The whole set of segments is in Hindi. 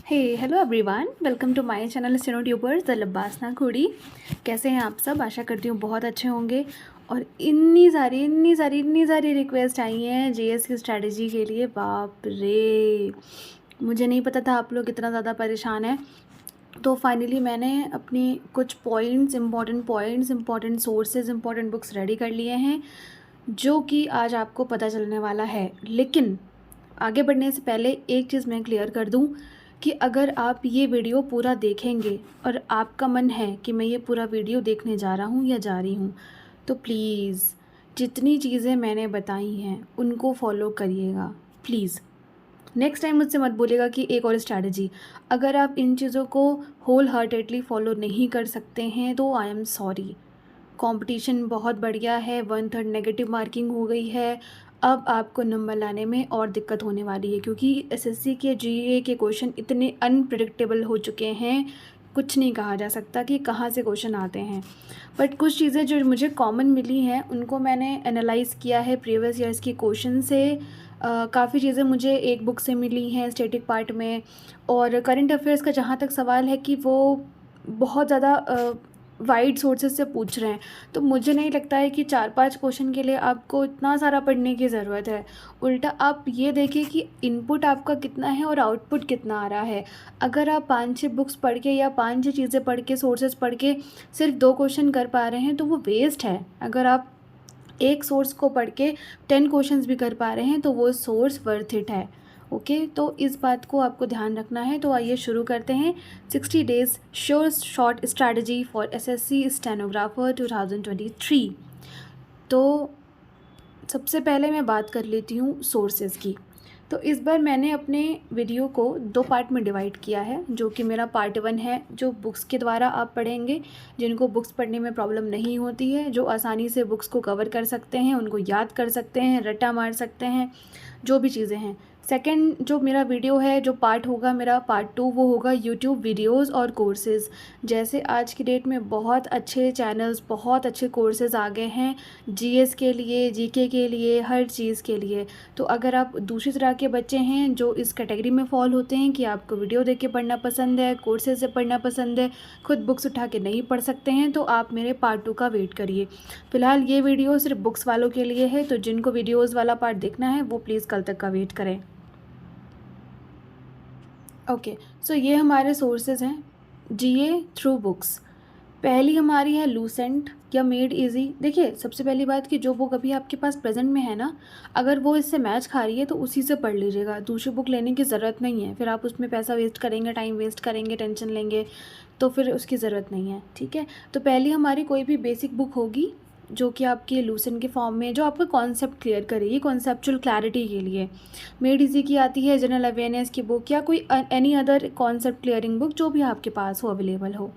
Hey hello everyone, welcome to my channel Steno Tubers the लब्बासना खुड़ी। कैसे हैं आप सब? आशा करती हूँ बहुत अच्छे होंगे। और इतनी सारी रिक्वेस्ट आई हैं जीएस की स्ट्रैटेजी के लिए। बाप रे, मुझे नहीं पता था आप लोग इतना ज़्यादा परेशान हैं। तो फाइनली मैंने अपनी कुछ points, important sources, important books ready कर लिए हैं जो कि आज आपको पता चलने वाला है। लेकिन आगे बढ़ने से पहले एक चीज़ मैं क्लियर कर दूं कि अगर आप ये वीडियो पूरा देखेंगे और आपका मन है कि मैं ये पूरा वीडियो देखने जा रहा हूँ या जा रही हूँ, तो प्लीज़ जितनी चीज़ें मैंने बताई हैं उनको फॉलो करिएगा प्लीज़। नेक्स्ट टाइम मुझसे मत बोलिएगा कि एक और स्ट्रैटेजी। अगर आप इन चीज़ों को होल हार्टेडली फॉलो नहीं कर सकते हैं तो आई एम सॉरी। कंपटीशन बहुत बढ़िया है, 1/3 नेगेटिव मार्किंग हो गई है। अब आपको नंबर लाने में और दिक्कत होने वाली है क्योंकि एसएससी के जीए के क्वेश्चन इतने अनप्रिडिक्टेबल हो चुके हैं, कुछ नहीं कहा जा सकता कि कहाँ से क्वेश्चन आते हैं। बट कुछ चीज़ें जो मुझे कॉमन मिली हैं उनको मैंने एनालाइज़ किया है प्रीवियस ईयर्स के क्वेश्चन से। काफ़ी चीज़ें मुझे एक बुक से मिली हैं स्टैटिक पार्ट में। और करंट अफेयर्स का जहाँ तक सवाल है कि वो बहुत ज़्यादा वाइड सोर्सेज से पूछ रहे हैं, तो मुझे नहीं लगता है कि 4-5 क्वेश्चन के लिए आपको इतना सारा पढ़ने की ज़रूरत है। उल्टा आप ये देखिए कि इनपुट आपका कितना है और आउटपुट कितना आ रहा है। अगर आप 5-6 बुक्स पढ़ के या 5-6 चीज़ें पढ़ के, सोर्सेज पढ़ के सिर्फ 2 क्वेश्चन कर पा रहे हैं तो वो वेस्ट है। अगर आप एक सोर्स को पढ़ के 10 क्वेश्चंस भी कर पा रहे हैं तो वो सोर्स वर्थ इट है। ओके, तो इस बात को आपको ध्यान रखना है। तो आइए शुरू करते हैं 60 days sure short strategy for SSC stenographer 2023। तो सबसे पहले मैं बात कर लेती हूँ सोर्सेज़ की। तो इस बार मैंने अपने वीडियो को 2 पार्ट में डिवाइड किया है, जो कि मेरा पार्ट 1 है जो बुक्स के द्वारा आप पढ़ेंगे, जिनको बुक्स पढ़ने में प्रॉब्लम नहीं होती है, जो आसानी से बुक्स को कवर कर सकते हैं, उनको याद कर सकते हैं, रट्टा मार सकते हैं, जो भी चीज़ें हैं। सेकंड जो मेरा वीडियो है, जो पार्ट होगा मेरा पार्ट 2, वो होगा यूट्यूब वीडियोस और कोर्सेज़। जैसे आज की डेट में बहुत अच्छे चैनल्स, बहुत अच्छे कोर्सेज़ आ गए हैं जीएस के लिए, जीके के लिए, हर चीज़ के लिए। तो अगर आप दूसरी तरह के बच्चे हैं जो इस कैटेगरी में फॉल होते हैं कि आपको वीडियो देख के पढ़ना पसंद है, कोर्सेज से पढ़ना पसंद है, खुद बुक्स उठा के नहीं पढ़ सकते हैं, तो आप मेरे पार्ट 2 का वेट करिए। फ़िलहाल ये वीडियो सिर्फ बुक्स वालों के लिए है, तो जिनको वीडियोज़ वाला पार्ट देखना है वो प्लीज़ कल तक का वेट करें। ओके, सो ये हमारे सोर्सेज हैं जीए थ्रू बुक्स। पहली हमारी है लूसेंट या मेड इजी। देखिए, सबसे पहली बात कि जो बुक अभी आपके पास प्रेजेंट में है ना, अगर वो इससे मैच खा रही है तो उसी से पढ़ लीजिएगा, दूसरी बुक लेने की ज़रूरत नहीं है। फिर आप उसमें पैसा वेस्ट करेंगे, टाइम वेस्ट करेंगे, टेंशन लेंगे, तो फिर उसकी ज़रूरत नहीं है। ठीक है, तो पहली हमारी कोई भी बेसिक बुक होगी जो कि आपकी लूसेंट के फॉर्म में, जो आपका कॉन्सेप्ट क्लियर करेगी, कॉन्सेप्चुअल क्लैरिटी के लिए। मेड इजी की आती है जनरल अवेयरनेस की बुक या कोई any other concept clearing book जो भी आपके पास हो, अवेलेबल हो।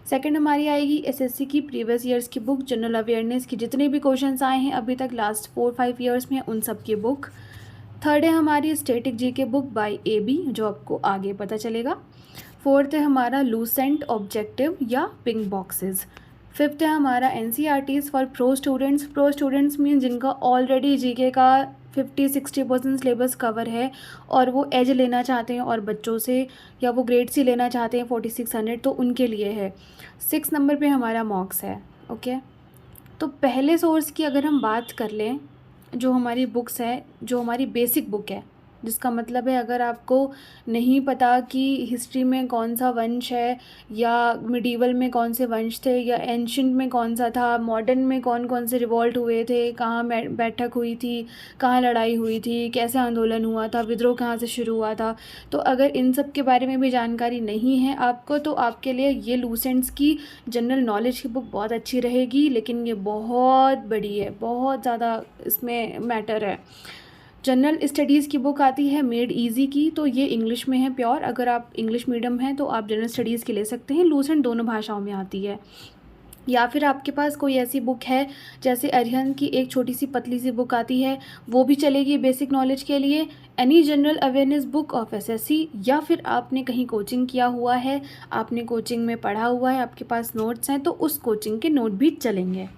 सेकंड हमारी आएगी एसएससी की प्रीवियस ईयर्स की बुक, जनरल अवेयरनेस की जितने भी क्वेश्चंस आए हैं अभी तक लास्ट 4-5 ईयर्स में, उन सब की बुक। थर्ड है हमारी स्टैटिक जी के बुक बाय एबी, जो आपको आगे पता चलेगा। फोर्थ है हमारा लूसेंट ऑब्जेक्टिव या पिंक बॉक्सेस। फिफ्थ है हमारा NCERTs for pro students. Pro students mean जिनका ऑलरेडी जीके का 50-60% सिलेबस कवर है और वो एज लेना चाहते हैं और बच्चों से, या वो ग्रेड सी लेना चाहते हैं 4600, तो उनके लिए है। 6 नंबर पे हमारा मॉक्स है। ओके, तो पहले सोर्स की अगर हम बात कर लें, जो हमारी बुक्स है, जो हमारी बेसिक बुक है, जिसका मतलब है अगर आपको नहीं पता कि हिस्ट्री में कौन सा वंश है, या मिडीवल में कौन से वंश थे, या एंशंट में कौन सा था, मॉडर्न में कौन कौन से रिवॉल्ट हुए थे, कहाँ बैठक हुई थी, कहाँ लड़ाई हुई थी, कैसे आंदोलन हुआ था, विद्रोह कहाँ से शुरू हुआ था, तो अगर इन सब के बारे में भी जानकारी नहीं है आपको, तो आपके लिए ये लूसेंट्स की जनरल नॉलेज की बुक बहुत अच्छी रहेगी। लेकिन ये बहुत बड़ी है, बहुत ज़्यादा इसमें मैटर है। जनरल स्टडीज़ की बुक आती है मेड इजी की, तो ये इंग्लिश में है प्योर। अगर आप इंग्लिश मीडियम हैं तो आप जनरल स्टडीज़ की ले सकते हैं, लूसेंट दोनों भाषाओं में आती है। या फिर आपके पास कोई ऐसी बुक है जैसे अरिहंत की एक छोटी सी पतली सी बुक आती है, वो भी चलेगी बेसिक नॉलेज के लिए। Any general awareness book of SSC, या फिर आपने कहीं कोचिंग किया हुआ है, आपने कोचिंग में पढ़ा हुआ है, आपके पास नोट्स हैं, तो उस कोचिंग के नोट भी चलेंगे।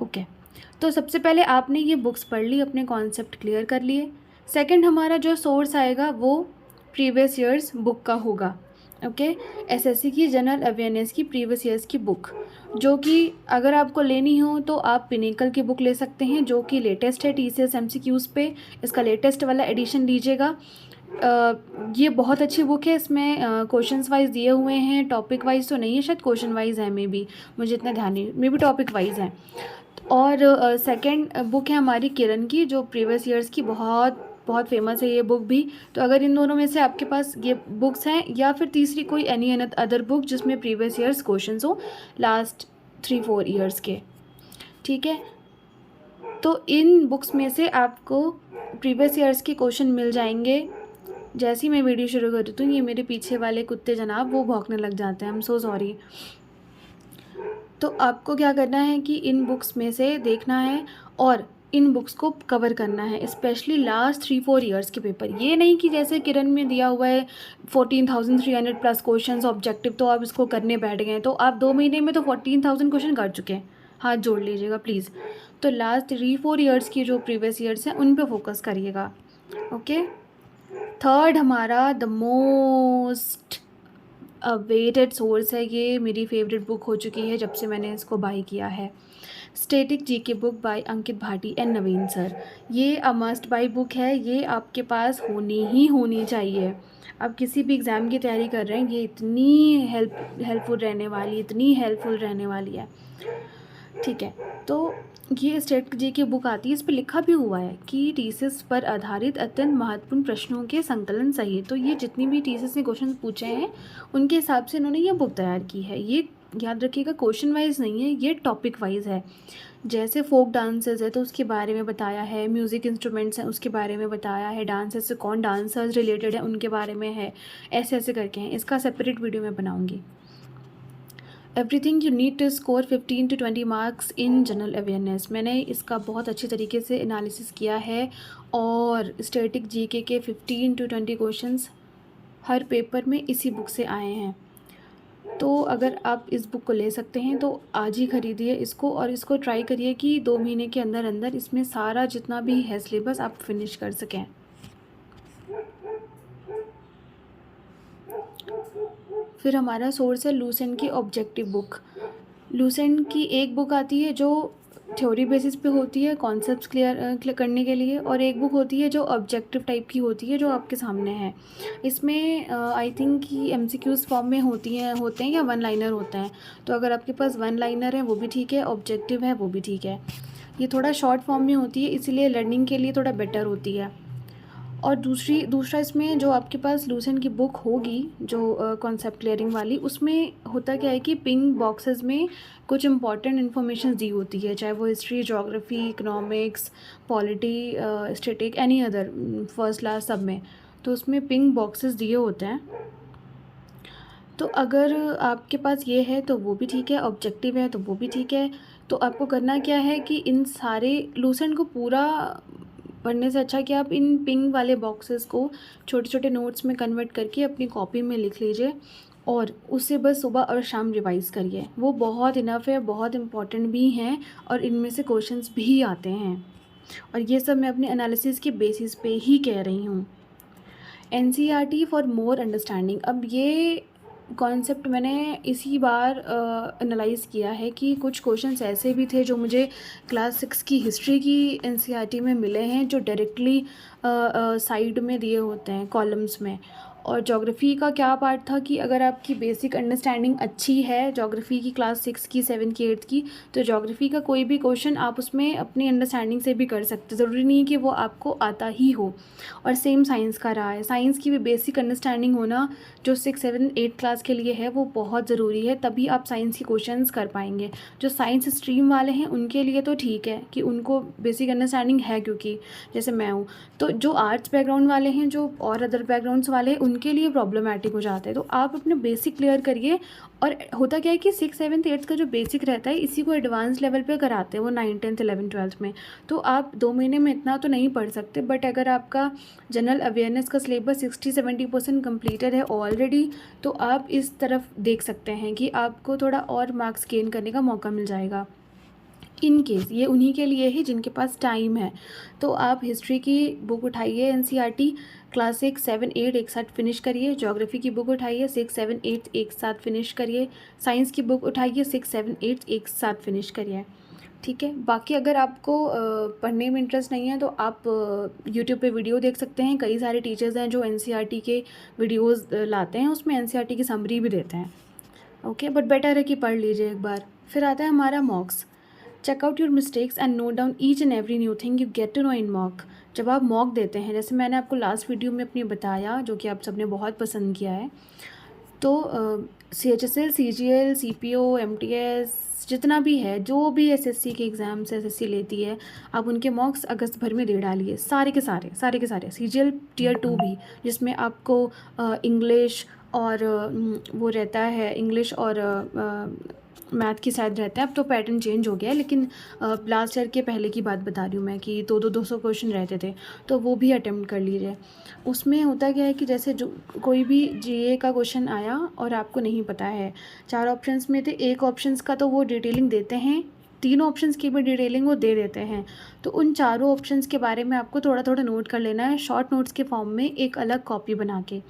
ओके, तो सबसे पहले आपने ये बुक्स पढ़ ली, अपने कॉन्सेप्ट क्लियर कर लिए। सेकंड हमारा जो सोर्स आएगा वो प्रीवियस ईयर्स बुक का होगा। ओके, एसएससी की जनरल अवेयरनेस की प्रीवियस ईयर्स की बुक, जो कि अगर आपको लेनी हो तो आप पिनेकल की बुक ले सकते हैं, जो कि लेटेस्ट है टीसीएस एमसीक्यूज़ पे। इसका लेटेस्ट वाला एडिशन लीजिएगा। ये बहुत अच्छी बुक है। इसमें क्वेश्चंस वाइज दिए हुए हैं, टॉपिक वाइज तो नहीं है, शायद क्वेश्चन वाइज है, मे बी, मुझे इतना ध्यान नहीं, मे बी टॉपिक वाइज है। और सेकंड बुक है हमारी किरण की, जो प्रीवियस ईयर्स की बहुत बहुत फेमस है ये बुक भी। तो अगर इन दोनों में से आपके पास ये बुक्स हैं, या फिर तीसरी कोई एनी अदर बुक जिसमें प्रीवियस ईयर्स क्वेश्चंस हो लास्ट 3-4 ईयर्स के, ठीक है, तो इन बुक्स में से आपको प्रीवियस ईयर्स के क्वेश्चन मिल जाएंगे। जैसे ही मैं वीडियो शुरू करती हूँ, ये मेरे पीछे वाले कुत्ते जनाब वो भौंकने लग जाते हैं, आई एम सो सॉरी। तो आपको क्या करना है कि इन बुक्स में से देखना है और इन बुक्स को कवर करना है, स्पेशली लास्ट 3-4 ईयर्स के पेपर। ये नहीं कि जैसे किरण में दिया हुआ है 14,300 प्लस क्वेश्चंस ऑब्जेक्टिव, तो आप इसको करने बैठ गए, तो आप 2 महीने में तो 14,000 क्वेश्चन कर चुके हैं। हाथ जोड़ लीजिएगा प्लीज़। तो लास्ट 3-4 ईयर्स की जो प्रीवियस ईयर्स हैं उन पे फोकस करिएगा। ओके, थर्ड हमारा द मोस्ट अवेटेड सोर्स है, ये मेरी फेवरेट बुक हो चुकी है जब से मैंने इसको बाय किया है, static GK book by Ankit Bhati and Naveen sir. ये अ मस्ट बाय बुक है, ये आपके पास होनी चाहिए। आप किसी भी एग्ज़ाम की तैयारी कर रहे हैं, ये इतनी हेल्पफुल रहने वाली है, ठीक है। तो ये स्टेट जी की बुक आती है, इस पर लिखा भी हुआ है कि टीसीएस पर आधारित अत्यंत महत्वपूर्ण प्रश्नों के संकलन सहित, तो ये जितनी भी टीसीएस ने क्वेश्चन पूछे हैं उनके हिसाब से इन्होंने ये बुक तैयार की है। ये याद रखिएगा क्वेश्चन वाइज नहीं है, ये टॉपिक वाइज है। जैसे फोक डांसेस है तो उसके बारे में बताया है, म्यूज़िक इंस्ट्रूमेंट्स हैं उसके बारे में बताया है, डांसेस से कौन डांसर्स रिलेटेड है उनके बारे में है, ऐसे ऐसे करके हैं। इसका सेपरेट वीडियो मैं बनाऊँगी। Everything you need to score 15 to 20 marks in general awareness, मैंने इसका बहुत अच्छी तरीके से एनालिसिस किया है, और स्टैटिक जीके के 15 to 20 क्वेश्चंस हर पेपर में इसी बुक से आए हैं। तो अगर आप इस बुक को ले सकते हैं तो आज ही ख़रीदिए इसको, और इसको ट्राई करिए कि 2 महीने के अंदर अंदर इसमें सारा जितना भी है सिलेबस आप फिनिश कर सकें। फिर हमारा सोर्स है लूसेंट की ऑब्जेक्टिव बुक। लूसेंट की एक बुक आती है जो थ्योरी बेसिस पे होती है, कॉन्सेप्ट्स क्लियर करने के लिए, और एक बुक होती है जो ऑब्जेक्टिव टाइप की होती है, जो आपके सामने है। इसमें आई थिंक कि एमसीक्यूज़ फॉर्म में होते हैं या वन लाइनर होते हैं। तो अगर आपके पास वन लाइनर है वो भी ठीक है, ऑब्जेक्टिव है वो भी ठीक है। ये थोड़ा शॉर्ट फॉर्म में होती है, इसीलिए लर्निंग के लिए थोड़ा बेटर होती है। और दूसरा इसमें जो आपके पास लूसेंट की बुक होगी जो कॉन्सेप्ट क्लियरिंग वाली, उसमें होता क्या है कि पिंक बॉक्सेस में कुछ इंपॉर्टेंट इन्फॉर्मेशन दी होती है, चाहे वो history, geography, economics, polity, static, any other, first class, सब में। तो उसमें पिंक बॉक्सेस दिए होते हैं। तो अगर आपके पास ये है तो वो भी ठीक है, ऑब्जेक्टिव है तो वो भी ठीक है। तो आपको करना क्या है कि इन सारे लूसेंट को पूरा पढ़ने से अच्छा कि आप इन पिंक वाले बॉक्सेस को छोटे छोटे नोट्स में कन्वर्ट करके अपनी कॉपी में लिख लीजिए, और उससे बस सुबह और शाम रिवाइज़ करिए। वो बहुत इनफ है, बहुत इम्पॉर्टेंट भी हैं, और इनमें से क्वेश्चंस भी आते हैं, और ये सब मैं अपने एनालिसिस के बेसिस पे ही कह रही हूँ। एनसीईआरटी फॉर मोर अंडरस्टैंडिंग, अब ये कॉन्सेप्ट मैंने इसी बार एनालाइज़ किया है कि कुछ क्वेश्चंस ऐसे भी थे जो मुझे क्लास 6 की हिस्ट्री की एनसीईआरटी में मिले हैं, जो डायरेक्टली साइड में दिए होते हैं कॉलम्स में। और ज्योग्राफ़ी का क्या पार्ट था कि अगर आपकी बेसिक अंडरस्टैंडिंग अच्छी है ज्योग्राफ़ी की, क्लास 6 की, 7 की, 8 की, तो ज्योग्राफ़ी का कोई भी क्वेश्चन आप उसमें अपनी अंडरस्टैंडिंग से भी कर सकते, ज़रूरी नहीं कि वो आपको आता ही हो। और सेम साइंस का रहा है, साइंस की भी बेसिक अंडरस्टैंडिंग होना जो 6, 7, 8 क्लास के लिए है वो बहुत ज़रूरी है, तभी आप साइंस के क्वेश्चंस कर पाएंगे। जो साइंस स्ट्रीम वाले हैं उनके लिए तो ठीक है कि उनको बेसिक अंडरस्टैंडिंग है, क्योंकि जैसे मैं हूँ। तो जो आर्ट्स बैकग्राउंड वाले हैं, जो और अदर बैकग्राउंड्स वाले हैं, उनके लिए प्रॉब्लमेटिक हो जाते हैं। तो आप अपने बेसिक क्लियर करिए। और होता क्या है कि 6, 7, 8 का जो बेसिक रहता है इसी को एडवांस लेवल पे कराते हैं वो 9, 10, 11, 12 में। तो आप 2 महीने में इतना तो नहीं पढ़ सकते, बट अगर आपका जनरल अवेयरनेस का सिलेबस 60-70% कम्प्लीटेड है ऑलरेडी, तो आप इस तरफ देख सकते हैं कि आपको थोड़ा और मार्क्स गेन करने का मौका मिल जाएगा। इन केस ये उन्हीं के लिए है जिनके पास टाइम है। तो आप हिस्ट्री की बुक उठाइए एनसीईआरटी क्लास 6, 7, 8 एक साथ फिनिश करिए। ज्योग्राफी की बुक उठाइए 6, 7, 8 एक साथ फिनिश करिए। साइंस की बुक उठाइए 6, 7, 8 एक साथ फिनिश करिए। ठीक है। बाकी अगर आपको पढ़ने में इंटरेस्ट नहीं है तो आप यूट्यूब पे वीडियो देख सकते हैं। कई सारे टीचर्स हैं जो एनसीईआरटी के वीडियोस लाते हैं, उसमें एनसीईआरटी की समरी भी देते हैं। ओके, बट बेटर है कि पढ़ लीजिए एक बार। फिर आता है हमारा mocks. Check out your mistakes and note down each and every new thing you get to know in mock. जब आप मॉक देते हैं, जैसे मैंने आपको लास्ट वीडियो में अपनी बताया, जो कि आप सबने बहुत पसंद किया है, तो CHSL, CGL, CPO, MTS जितना भी है, जो भी SSC के एग्ज़ाम्स SSC लेती है, आप उनके मॉक्स अगस्त भर में दे डालिए, सारे के सारे, सारे के सारे। CGL Tier 2 भी, जिसमें आपको इंग्लिश और वो रहता है, इंग्लिश और मैथ की शायद रहता है। अब तो पैटर्न चेंज हो गया है, लेकिन लास्ट ईयर के पहले की बात बता रही हूँ मैं कि 200 क्वेश्चन रहते थे, तो वो भी अटेम्प्ट कर लीजिए। उसमें होता क्या है कि जैसे जो कोई भी GA का क्वेश्चन आया और आपको नहीं पता है, 4 ऑप्शंस में थे, एक ऑप्शंस का तो वो डिटेलिंग देते हैं, 3 ऑप्शंस की भी डिटेलिंग वो दे देते हैं। तो उन चारों ऑप्शंस के बारे में आपको थोड़ा थोड़ा नोट कर लेना है, शॉर्ट नोट्स के फॉर्म में एक अलग कॉपी बना के।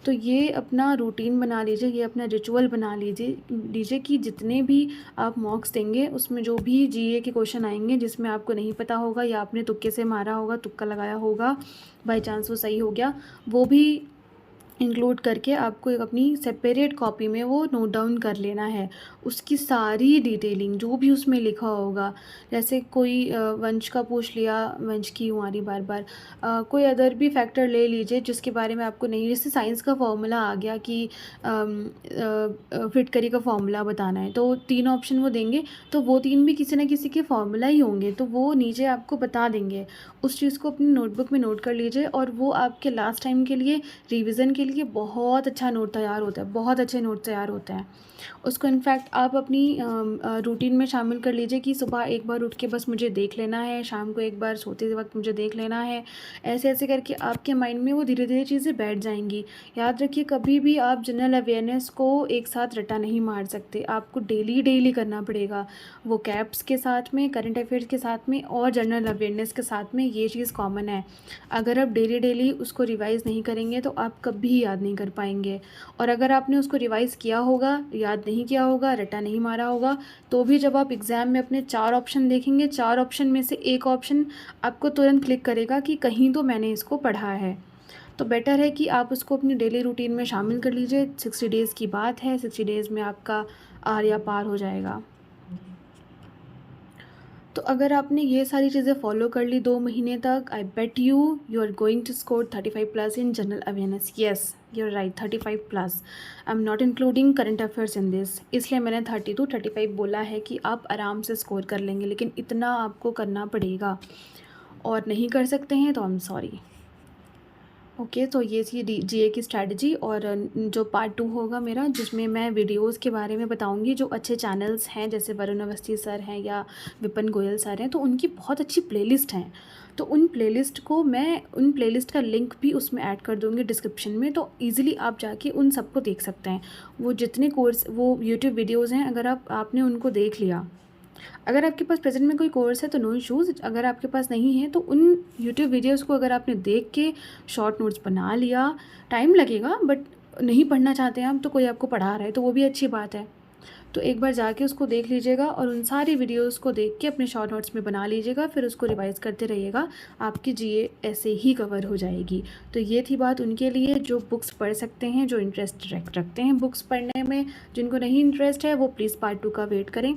तो ये अपना रूटीन बना लीजिए, ये अपना रिचुअल बना लीजिए कि जितने भी आप मॉक्स देंगे, उसमें जो भी GA के क्वेश्चन आएंगे जिसमें आपको नहीं पता होगा या आपने तुक्के से मारा होगा, तुक्का लगाया होगा, बाई चांस वो सही हो गया, वो भी इंक्लूड करके आपको एक अपनी सेपरेट कॉपी में वो नोट डाउन कर लेना है। उसकी सारी डिटेलिंग जो भी उसमें लिखा होगा, जैसे कोई वंश का पूछ लिया, वंश की हमारी बार बार कोई अदर भी फैक्टर ले लीजिए जिसके बारे में आपको नहीं, जैसे साइंस का फॉर्मूला आ गया कि फिटकरी का फॉर्मूला बताना है, तो 3 ऑप्शन वो देंगे, तो वो 3 भी किसी न किसी के फॉर्मूला ही होंगे, तो वो नीचे आपको बता देंगे। उस चीज़ को अपनी नोटबुक में नोट कर लीजिए, और वो आपके लास्ट टाइम के लिए, रिवीजन के लिए बहुत अच्छा नोट तैयार होता है, बहुत अच्छे नोट तैयार होते हैं। उसको इनफैक्ट आप अपनी रूटीन में शामिल कर लीजिए कि सुबह एक बार उठ के बस मुझे देख लेना है, शाम को एक बार सोते वक्त मुझे देख लेना है। ऐसे ऐसे करके आपके माइंड में वो धीरे धीरे चीज़ें बैठ जाएंगी। याद रखिए, कभी भी आप जनरल अवेयरनेस को एक साथ रटा नहीं मार सकते, आपको डेली डेली करना पड़ेगा। वो कैप्स के साथ में, करंट अफेयर्स के साथ में और जनरल अवेयरनेस के साथ में, ये चीज़ कॉमन है। अगर आप डेली डेली उसको रिवाइज़ नहीं करेंगे तो आप कभी याद नहीं कर पाएंगे। और अगर आपने उसको रिवाइज़ किया होगा, याद नहीं किया होगा, रटा नहीं मारा होगा, तो भी जब आप एग्ज़ाम में अपने 4 ऑप्शन देखेंगे, 4 ऑप्शन में से एक ऑप्शन आपको तुरंत क्लिक करेगा कि कहीं तो मैंने इसको पढ़ा है। तो बेटर है कि आप उसको अपनी डेली रूटीन में शामिल कर लीजिए। 60 डेज़ की बात है, 60 डेज़ में आपका आर्या पार हो जाएगा। तो अगर आपने ये सारी चीज़ें फॉलो कर ली 2 महीने तक, I bet you are going to score 35+ in general awareness. Yes, you are right, 35+। I am not including current affairs in this, इसलिए मैंने 30 to 35 बोला है कि आप आराम से स्कोर कर लेंगे, लेकिन इतना आपको करना पड़ेगा, और नहीं कर सकते हैं तो आई एम सॉरी। ओके, तो ये थी GA की स्ट्रैटेजी। और जो पार्ट 2 होगा मेरा, जिसमें मैं वीडियोस के बारे में बताऊंगी, जो अच्छे चैनल्स हैं, जैसे वरुण अवस्थी सर हैं या विपिन गोयल सर हैं, तो उनकी बहुत अच्छी प्लेलिस्ट हैं। तो उन प्लेलिस्ट का लिंक भी उसमें ऐड कर दूँगी डिस्क्रिप्शन में, तो ईज़िली आप जाके उन सबको देख सकते हैं। वो जितने कोर्स, वो यूट्यूब वीडियोज़ हैं, अगर आपने उनको देख लिया, अगर आपके पास प्रेजेंट में कोई कोर्स है तो नो इशूज़, अगर आपके पास नहीं है तो उन यूट्यूब वीडियोस को अगर आपने देख के शॉर्ट नोट्स बना लिया, टाइम लगेगा, बट नहीं पढ़ना चाहते हैं आप, तो कोई आपको पढ़ा रहा है तो वो भी अच्छी बात है। तो एक बार जाके उसको देख लीजिएगा और उन सारी वीडियोस को देख के अपने शॉर्ट नोट्स में बना लीजिएगा, फिर उसको रिवाइज़ करते रहिएगा, आपकी GA ऐसे ही कवर हो जाएगी। तो ये थी बात उनके लिए जो बुक्स पढ़ सकते हैं, जो इंटरेस्ट रखते हैं बुक्स पढ़ने में। जिनको नहीं इंटरेस्ट है वो प्लीज़ पार्ट 2 का वेट करें।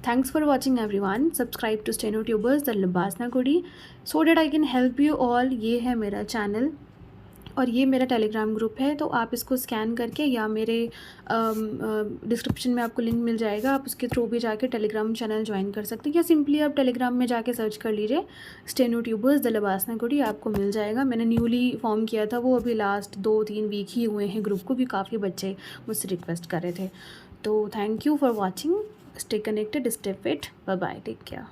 Thanks for watching everyone. Subscribe to StenoTubers, the Labasna Kudi, so that I can help you all. ये है मेरा चैनल और ये मेरा टेलीग्राम ग्रुप है, तो आप इसको स्कैन करके या मेरे डिस्क्रिप्शन में आपको लिंक मिल जाएगा, आप उसके थ्रू भी जाके टेलीग्राम चैनल ज्वाइन कर सकते हैं, या सिंपली आप टेलीग्राम में जाके सर्च कर लीजिए StenoTubers, द लबासना कुड़ी, आपको मिल जाएगा। मैंने न्यूली फॉर्म किया था, वो अभी लास्ट 2-3 वीक ही हुए हैं ग्रुप को, भी काफ़ी बच्चे मुझसे रिक्वेस्ट कर रहे थे। तो thank you for watching, stay connected, stay fit, bye bye, take care.